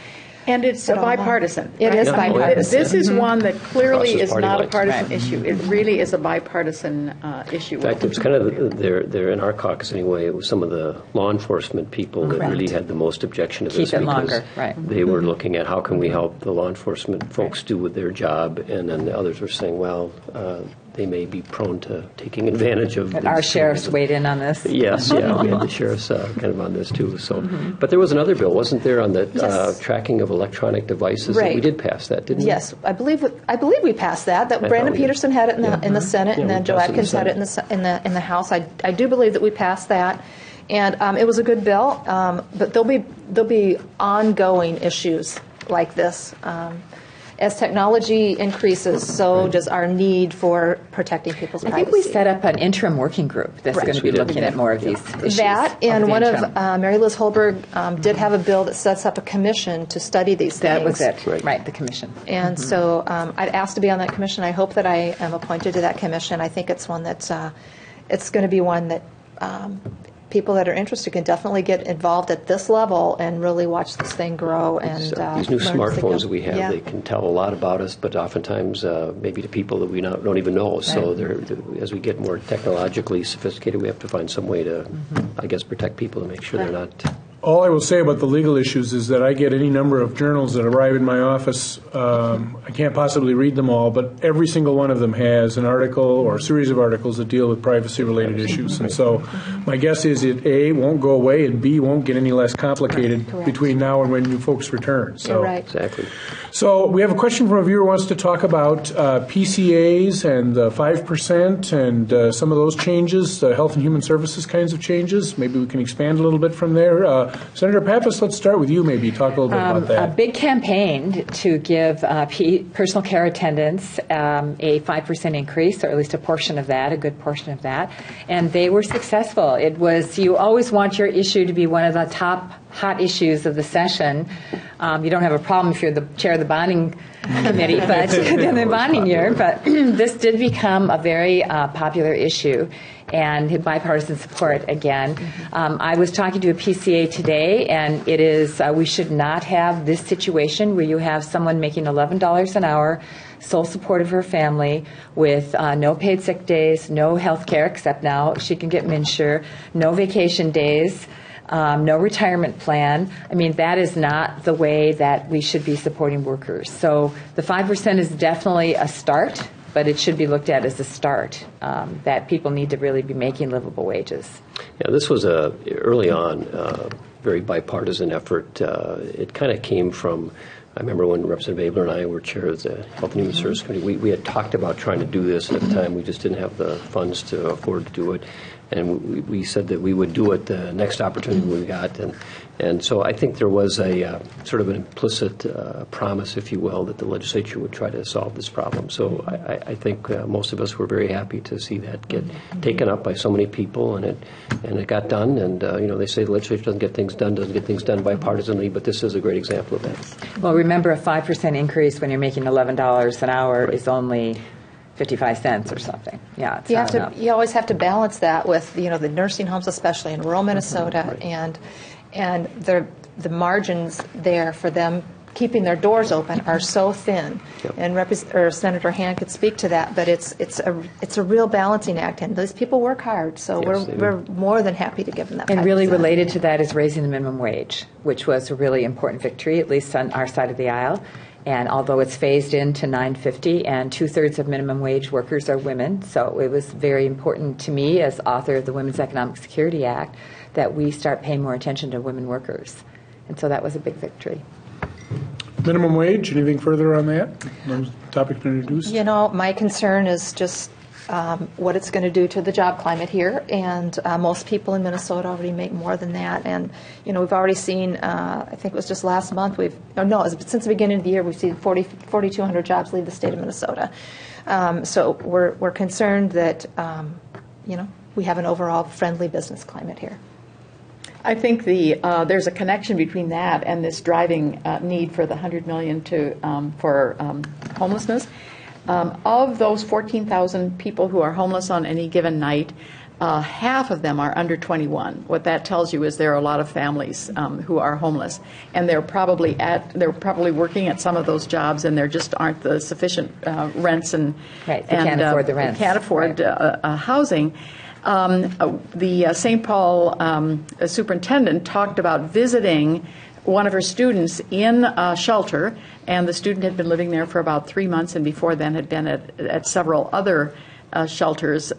And it's bipartisan. It is bipartisan. This is one that clearly is not a lines. partisan issue. It really is a bipartisan issue. In fact, it was kind of there in our caucus anyway. It was some of the law enforcement people that really had the most objection to this, Keep it because longer, right. they were looking at how can we help the law enforcement folks do with their job, and then the others were saying, well, they may be prone to taking advantage of. Our sheriffs weighed in on this. Yes, yeah, we had the sheriffs kind of on this too. So, but there was another bill, wasn't there, on the tracking of electronic devices? Right. We did pass that, didn't we? Yes, I believe we passed that. Brandon Peterson had it in the Senate, and then Joe Atkins had it in the House. I do believe that we passed that, and it was a good bill. But there'll be ongoing issues like this. As technology increases, so does our need for protecting people's privacy. I think we set up an interim working group that's going to be looking at more of these issues. That, and one of Mary Liz Holberg did have a bill that sets up a commission to study these things. That was it, right, the commission. And so I've asked to be on that commission. I hope that I am appointed to that commission. I think it's one that's, it's going to be one that people that are interested can definitely get involved at this level and really watch this thing grow. And these new smartphones that we have, they can tell a lot about us, but oftentimes maybe to people that we don't even know. Right. So as we get more technologically sophisticated, we have to find some way to, I guess, protect people to make sure they're not. All I will say about the legal issues is that I get any number of journals that arrive in my office. I can't possibly read them all, but every single one of them has an article or a series of articles that deal with privacy-related issues. And so my guess is it, A, won't go away, and B, won't get any less complicated between now and when you folks return. So, you're right. Exactly. So we have a question from a viewer who wants to talk about PCAs and 5% and some of those changes, Health and Human Services kinds of changes. Maybe we can expand a little bit from there. Senator Pappas, let's start with you maybe. Talk a little bit about that. A big campaign to give personal care attendants a 5% increase, or at least a portion of that, a good portion of that. And they were successful. It was, you always want your issue to be one of the top hot issues of the session. You don't have a problem if you're the chair of the bonding committee, but in the bonding year. But this did become a very popular issue and bipartisan support again. I was talking to a PCA today, and it is we should not have this situation where you have someone making $11 an hour, sole support of her family, with no paid sick days, no health care, except now she can get MNsure, no vacation days, no retirement plan. I mean, that is not the way that we should be supporting workers. So the 5% is definitely a start, but it should be looked at as a start, that people need to really be making livable wages. Yeah, this was early on, very bipartisan effort. It kind of came from, I remember when Representative Abler and I were chair of the Health and Human Services Committee, we had talked about trying to do this, and at the time we just didn't have the funds to afford to do it. And we said that we would do it the next opportunity we got. And so I think there was a sort of an implicit promise, if you will, that the legislature would try to solve this problem. So I think most of us were very happy to see that get taken up by so many people, and it got done. And, they say the legislature doesn't get things done bipartisanly, but this is a great example of that. Well, remember, a 5% increase when you're making $11 an hour is only 55 cents or something. Yeah, it's not enough. You always have to balance that with the nursing homes, especially in rural Minnesota, Right. and the margins there for them keeping their doors open are so thin. Yep. And Senator Han could speak to that, but it's a real balancing act, and those people work hard, so Yes, we're more than happy to give them that. And really 5%. related to that is raising the minimum wage, which was a really important victory, at least on our side of the aisle. And although it's phased into $9.50, and 2/3 of minimum wage workers are women, so it was very important to me as author of the Women's Economic Security Act that we start paying more attention to women workers. And so that was a big victory. Minimum wage, anything further on that? Those topics been introduced? My concern is just what it's going to do to the job climate here, and most people in Minnesota already make more than that. And we've already seen, I think it was just last month, since the beginning of the year, we've seen 4,200 jobs leave the state of Minnesota. So we're concerned that we have an overall friendly business climate here. I think there's a connection between that and this driving need for the $100 million for homelessness. Of those 14,000 people who are homeless on any given night, half of them are under 21. What that tells you is there are a lot of families who are homeless, and they're probably working at some of those jobs, and there just aren't the sufficient rents and Right, they can't afford the rents. Can't afford housing. The St. Paul superintendent talked about visiting one of her students in a shelter, and the student had been living there for about 3 months, and before then had been at several other shelters.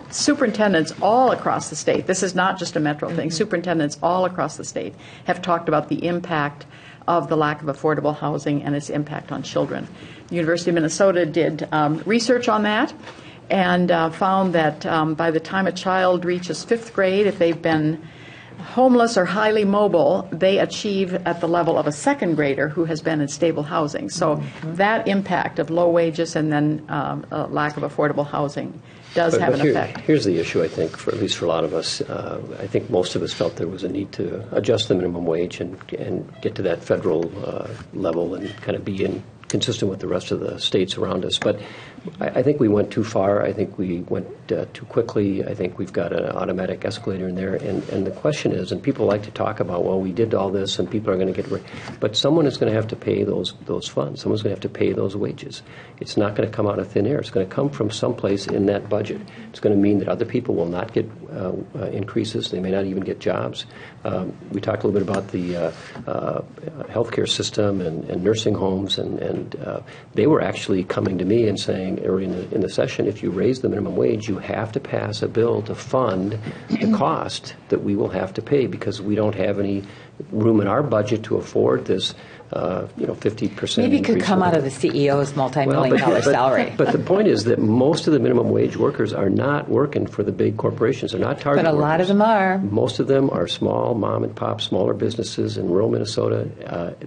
Superintendents all across the state, this is not just a metro thing, superintendents all across the state have talked about the impact of the lack of affordable housing and its impact on children. The University of Minnesota did research on that, and found that by the time a child reaches 5th grade, if they've been homeless or highly mobile, they achieve at the level of a 2nd grader who has been in stable housing. So that impact of low wages and then lack of affordable housing does have an effect. Here's the issue, I think, at least for a lot of us. I think most of us felt there was a need to adjust the minimum wage and get to that federal level and kind of be consistent with the rest of the states around us. But I think we went too far. I think we went too quickly. I think we've got an automatic escalator in there. And the question is, and people like to talk about, well, we did all this and people are going to get, but someone is going to have to pay those funds. Someone's going to have to pay those wages. It's not going to come out of thin air. It's going to come from someplace in that budget. It's going to mean that other people will not get increases. They may not even get jobs. We talked a little bit about the healthcare system and nursing homes, and they were actually coming to me and saying early in the session, if you raise the minimum wage, you have to pass a bill to fund the cost that we will have to pay because we don't have any room in our budget to afford this 50% Maybe it could increase come in- out of the CEO's multi-million-dollar salary. But the point is that most of the minimum wage workers are not working for the big corporations. They're not target But a lot of workers. them are. Most of them are small mom and pop, smaller businesses in rural Minnesota.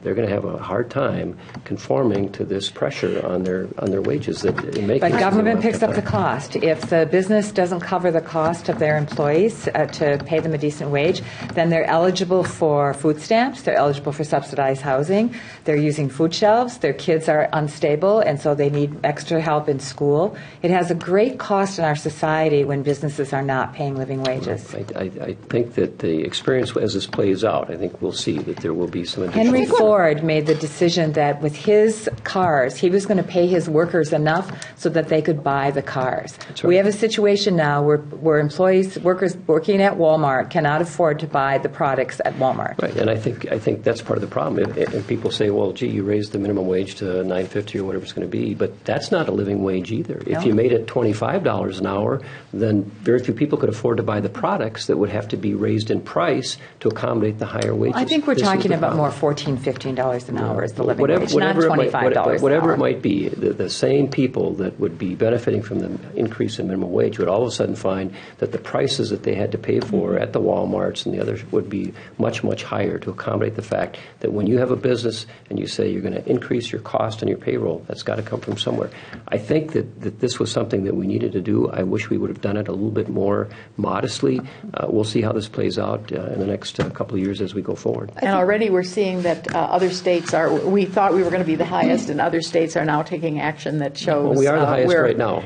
They're going to have a hard time conforming to this pressure on their wages. But government picks up the cost. If the business doesn't cover the cost of their employees to pay them a decent wage, then they're eligible for food stamps. They're eligible for subsidized housing. They're using food shelves. Their kids are unstable, and so they need extra help in school. It has a great cost in our society when businesses are not paying living wages. I think that the experience as this plays out, I think we'll see that there will be some additional... Henry Ford made the decision that with his cars, he was going to pay his workers enough so that they could buy the cars. That's right. We have a situation now where workers working at Walmart cannot afford to buy the products at Walmart. Right, and I think that's part of the problem. And people say, well, gee, you raised the minimum wage to $9.50 or whatever it's going to be, but that's not a living wage either. No. If you made it $25 an hour, then very few people could afford to buy the products that would have to be raised in price to accommodate the higher wages. I think we're This is talking the about problem. more $14, $15 an hour is the living wage, not it $25 might, an hour. whatever it might be, the same people that would be benefiting from the increase in minimum wage would all of a sudden find that the prices that they had to pay for at the Walmarts and the others would be much, much higher to accommodate the fact that when you have a business and you say you're going to increase your cost and your payroll, that's got to come from somewhere. I think that this was something that we needed to do. I wish we would have done it a little bit more modestly. We'll see how this plays out in the next couple of years as we go forward. And already we're seeing that other states are, we thought we were going to be the highest, and other states are now taking action that shows. Well, we are the highest right now.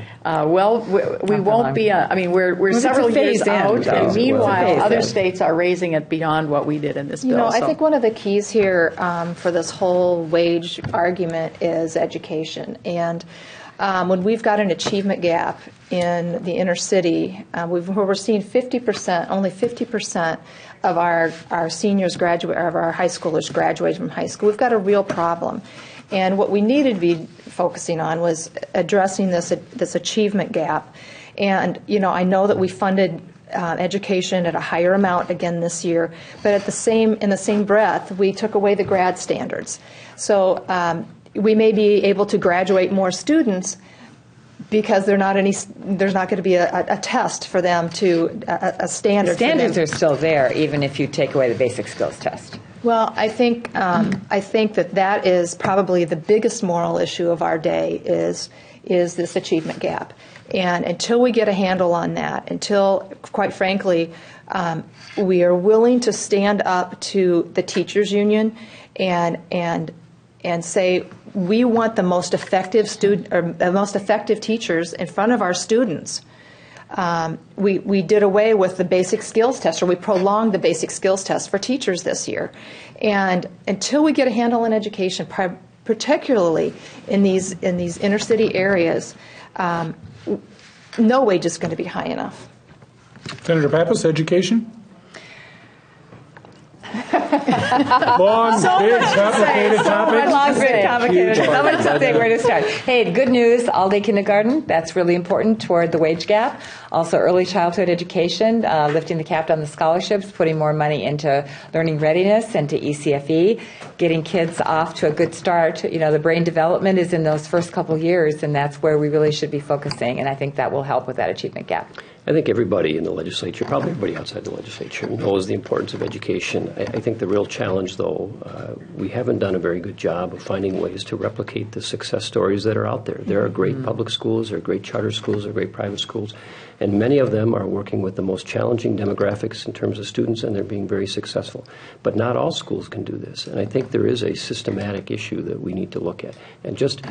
We won't be, we're several years phase in, out, though. and meanwhile, Phase other in. states are raising it beyond what we did in this bill. I so. think one of the keys here for this whole wage argument is education. And when we've got an achievement gap in the inner city, we're seeing 50%, only 50% of our seniors graduate, of our high schoolers graduate from high school. We've got a real problem. And what we needed to be focusing on was addressing this achievement gap. And, I know that we funded education at a higher amount again this year, but in the same breath, we took away the grad standards. So we may be able to graduate more students because there's not going to be a test for them a standard. The standards for are them. still there, even if you take away the basic skills test. Well, I think that is probably the biggest moral issue of our day is this achievement gap. And until we get a handle on that, until, quite frankly, we are willing to stand up to the teachers union and say we want the most effective teachers in front of our students. We did away with the basic skills test, or we prolonged the basic skills test for teachers this year. And until we get a handle on education, particularly in these inner city areas, no wage is going to be high enough. Senator Pappas, education? Long, big, complicated topic. Long, big, complicated. Someone something where to start. Hey, good news, all-day kindergarten. That's really important toward the wage gap. Also, early childhood education, lifting the cap on the scholarships, putting more money into learning readiness and to ECFE, getting kids off to a good start. The brain development is in those first couple years, and that's where we really should be focusing, and I think that will help with that achievement gap. I think everybody in the legislature, probably everybody outside the legislature, knows the importance of education. I think the real challenge, though, we haven't done a very good job of finding ways to replicate the success stories that are out there. There are great public schools, there are great charter schools, there are great private schools, and many of them are working with the most challenging demographics in terms of students, and they're being very successful. But not all schools can do this, and I think there is a systematic issue that we need to look at. And just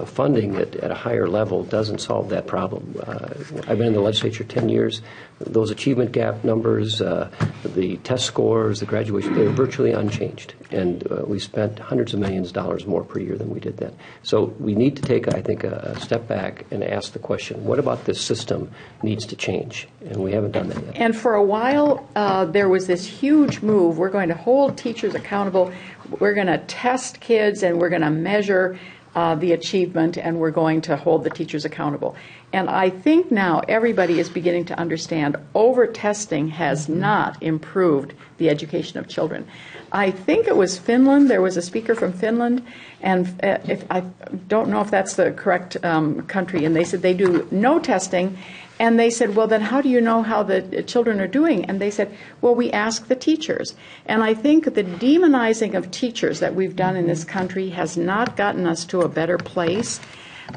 funding it at a higher level doesn't solve that problem. I've been in the legislature 10 years. Those achievement gap numbers, the test scores, the graduation, they're virtually unchanged. And we spent hundreds of millions of dollars more per year than we did then. So we need to take, I think, a step back and ask the question, what about this system needs to change? And we haven't done that yet. And for a while, there was this huge move. We're going to hold teachers accountable. We're going to test kids, and we're going to measure the achievement, and we're going to hold the teachers accountable. And I think now everybody is beginning to understand over-testing has not improved the education of children. I think it was Finland. There was a speaker from Finland, and if I don't know if that's the correct country, and they said they do no testing. And they said, well, then how do you know how the children are doing? And they said, well, we ask the teachers. And I think the demonizing of teachers that we've done in this country has not gotten us to a better place.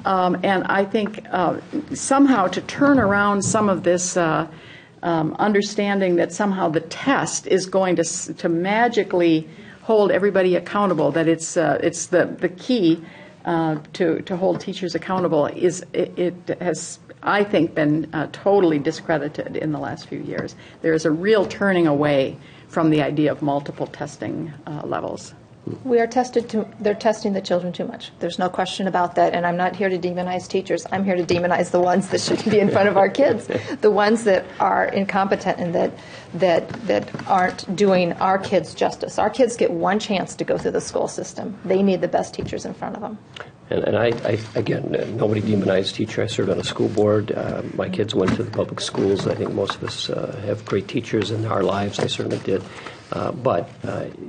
And I think somehow to turn around some of this understanding that somehow the test is going to magically hold everybody accountable, that it's the key to hold teachers accountable, it has, I think, been totally discredited in the last few years. There is a real turning away from the idea of multiple testing levels. They're testing the children too much. There's no question about that. And I'm not here to demonize teachers. I'm here to demonize the ones that should be in front of our kids, the ones that are incompetent and that aren't doing our kids justice. Our kids get one chance to go through the school system. They need the best teachers in front of them. And I again, nobody demonized teacher. I served on a school board. My kids went to the public schools. I think most of us have great teachers in our lives. I certainly did. But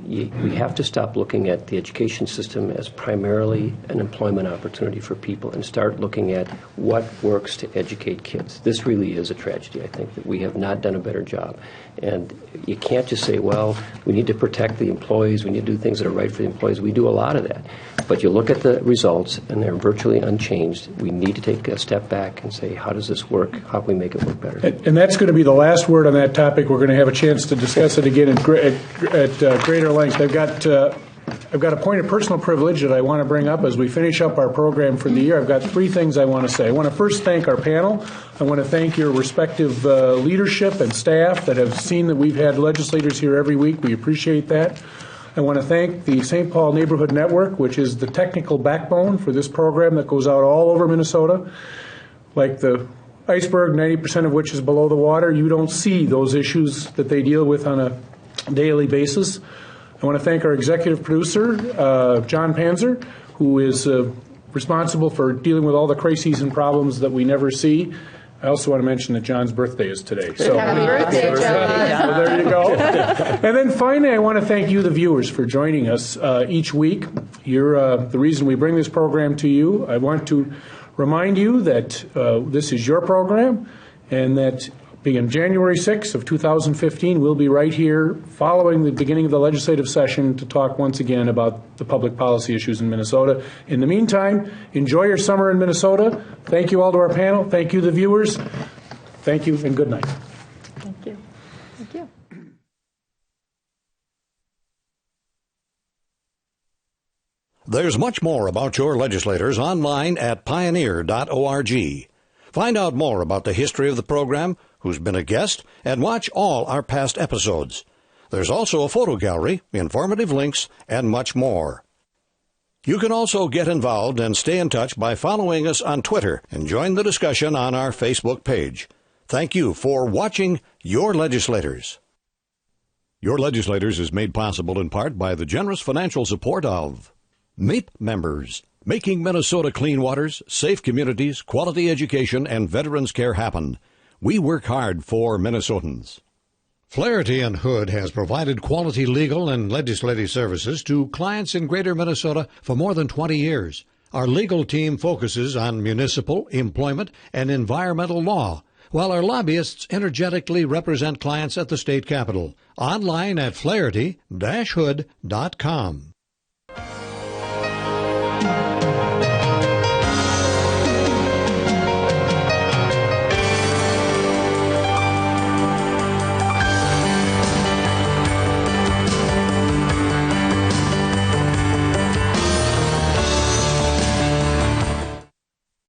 we have to stop looking at the education system as primarily an employment opportunity for people and start looking at what works to educate kids. This really is a tragedy, I think, that we have not done a better job. And you can't just say, well, we need to protect the employees, we need to do things that are right for the employees. We do a lot of that. But you look at the results, and they're virtually unchanged. We need to take a step back and say, how does this work? How can we make it work better? And that's going to be the last word on that topic. We're going to have a chance to discuss it again at greater length. I've got a point of personal privilege that I want to bring up as we finish up our program for the year. I've got three things I want to say. I want to first thank our panel. I want to thank your respective leadership and staff that have seen that we've had legislators here every week. We appreciate that. I want to thank the St. Paul Neighborhood Network, which is the technical backbone for this program that goes out all over Minnesota. Like the iceberg, 90% of which is below the water, you don't see those issues that they deal with on a daily basis. I want to thank our executive producer, John Panzer, who is responsible for dealing with all the crises and problems that we never see. I also want to mention that John's birthday is today. So, happy birthday, John. So there you go. And then finally, I want to thank you, the viewers, for joining us each week. You're the reason we bring this program to you. I want to remind you that this is your program, and that beginning January 6th of 2015, we'll be right here following the beginning of the legislative session to talk once again about the public policy issues in Minnesota. In the meantime, enjoy your summer in Minnesota. Thank you all to our panel. Thank you, the viewers. Thank you, and good night. Thank you. Thank you. There's much more about your legislators online at pioneer.org. Find out more about the history of the program, who's been a guest, and watch all our past episodes. There's also a photo gallery, informative links, and much more. You can also get involved and stay in touch by following us on Twitter and join the discussion on our Facebook page. Thank you for watching Your Legislators. Your Legislators is made possible in part by the generous financial support of MAPE members, making Minnesota clean waters, safe communities, quality education, and veterans care happen. We work hard for Minnesotans. Flaherty and Hood has provided quality legal and legislative services to clients in Greater Minnesota for more than 20 years. Our legal team focuses on municipal, employment, and environmental law, while our lobbyists energetically represent clients at the state capitol. Online at flaherty-hood.com.